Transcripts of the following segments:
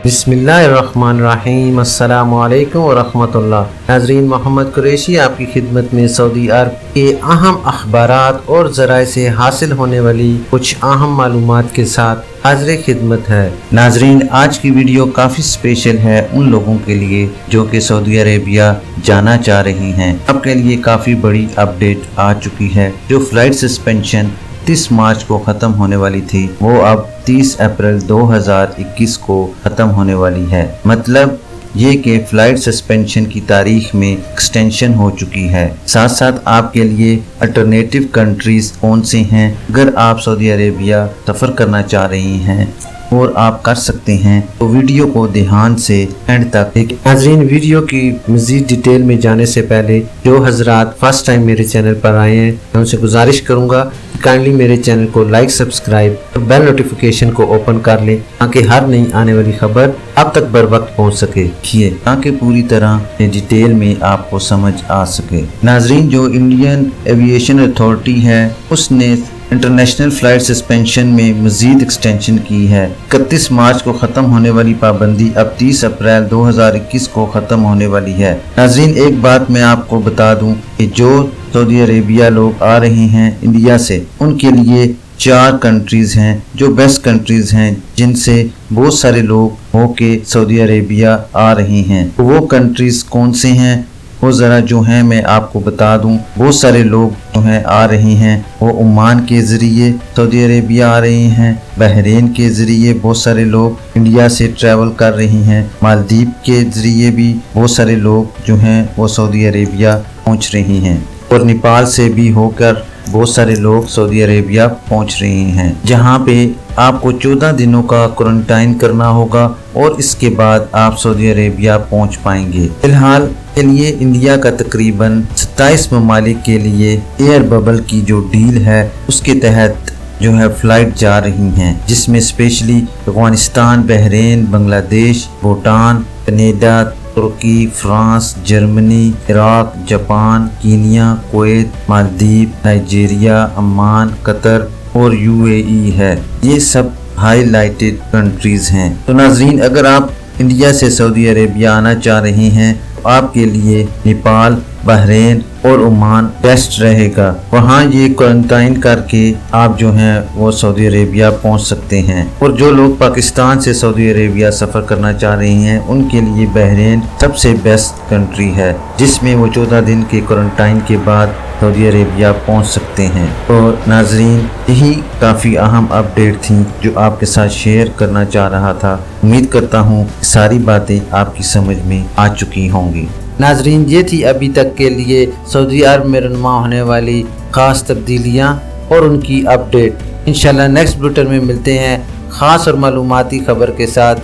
बिस्मिल्लाहिर्रहमानिर्रहीम। अस्सलामु अलैकुम वरहमतुल्लाह। नाज़रीन, मोहम्मद कुरैशी आपकी खिदमत में सऊदी अरब के अहम अखबारात और ज़राए से हासिल होने वाली कुछ अहम मालूमात के साथ हाज़िर खिदमत है। नाज़रीन, आज की वीडियो काफ़ी स्पेशल है उन लोगों के लिए जो कि सऊदी अरेबिया जाना चाह रहे हैं। आपके लिए काफ़ी बड़ी अपडेट आ चुकी है। जो फ्लाइट सस्पेंशन 30 मार्च को ख़त्म होने वाली थी वो अब 30 अप्रैल 2021 को ख़त्म होने वाली है। मतलब ये कि फ़्लाइट सस्पेंशन की तारीख में एक्सटेंशन हो चुकी है। साथ साथ आपके लिए अल्टरनेटिव कंट्रीज़ कौन से हैं अगर आप सऊदी अरेबिया सफ़र करना चाह रही हैं और आप कर सकते हैं, तो वीडियो को ध्यान से एंड तक देखें। नाज़रीन, वीडियो की मज़ीद डिटेल में जाने से पहले जो हजरात फर्स्ट टाइम मेरे चैनल पर आए हैं, मैं उनसे गुजारिश करूंगा कि काइंडली मेरे चैनल को लाइक, सब्सक्राइब और बेल नोटिफिकेशन को ओपन कर लें ताकि हर नई आने वाली खबर आप तक बर वक्त पहुँच सके ताकि पूरी तरह डिटेल में आपको समझ आ सके। नाज़रीन, जो इंडियन एविएशन अथॉरिटी है उसने इंटरनेशनल फ्लाइट सस्पेंशन में मज़ीद एक्सटेंशन की है। 31 मार्च को ख़त्म होने वाली पाबंदी अब 30 अप्रैल 2021 को ख़त्म होने वाली है। नाज़रीन, एक बात मैं आपको बता दूं कि जो सऊदी अरेबिया लोग आ रहे हैं इंडिया से, उनके लिए 4 कंट्रीज़ हैं जो बेस्ट कंट्रीज़ हैं जिनसे बहुत सारे लोग होके सऊदी अरेबिया आ रहे हैं। वो कंट्रीज़ कौन से हैं वो ज़रा जो हैं मैं आपको बता दूं। बहुत सारे लोग जो हैं आ रहे हैं वो ओमान के ज़रिए सऊदी अरेबिया आ रहे हैं, बहरीन के ज़रिए बहुत सारे लोग इंडिया से ट्रैवल कर रहे हैं, मालदीव के ज़रिए भी बहुत सारे लोग जो हैं वो सऊदी अरेबिया पहुंच रहे हैं और नेपाल से भी होकर बहुत सारे लोग सऊदी अरेबिया पहुंच रहे हैं, जहां पे आपको 14 दिनों का क्वारंटाइन करना होगा और इसके बाद आप सऊदी अरेबिया पहुंच पाएंगे। फिलहाल के लिए इंडिया का तकरीबन 27 ममालिक के लिए एयर बबल की जो डील है उसके तहत जो है फ्लाइट जा रही हैं, जिसमें specially Afghanistan, Bahrain, Bangladesh, Bhutan, Canada, तुर्की, France, Germany, Iraq, Japan, Kenya, Kuwait, Maldives, Nigeria, Oman, Qatar और यूएई है। ये सब हाईलाइटेड कंट्रीज़ हैं। तो नाज़रीन, अगर आप इंडिया से सऊदी अरेबिया आना चाह रहे हैं तो आपके लिए नेपाल, बहरीन और ओमान बेस्ट रहेगा। वहाँ ये क्वारंटाइन करके आप जो हैं वो सऊदी अरेबिया पहुँच सकते हैं। और जो लोग पाकिस्तान से सऊदी अरेबिया सफ़र करना चाह रहे हैं उनके लिए बहरीन सबसे बेस्ट कंट्री है, जिसमें वो 14 दिन के क्वारंटाइन के बाद सऊदी अरेबिया पहुँच सकते हैं। और नाज़रीन, यही काफ़ी अहम अपडेट थी जो आपके साथ शेयर करना चाह रहा था। उम्मीद करता हूँ सारी बातें आपकी समझ में आ चुकी होंगी। नाज़रीन, ये थी अभी तक के लिए सऊदी अरब में रनमा होने वाली ख़ास तब्दीलियाँ और उनकी अपडेट। इंशाल्लाह नेक्स्ट बुलेटिन में मिलते हैं ख़ास और मालूमाती ख़बर के साथ।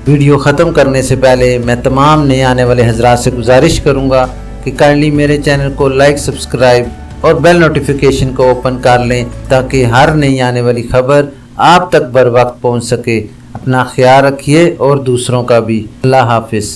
वीडियो ख़त्म करने से पहले मैं तमाम नए आने वाले हजरात से गुजारिश करूँगा कि काइंडली मेरे चैनल को लाइक, सब्सक्राइब और बेल नोटिफिकेशन को ओपन कर लें ताकि हर नई आने वाली ख़बर आप तक बर वक्त पहुँच सके। अपना ख्याल रखिए और दूसरों का भी। अल्लाह हाफिज़।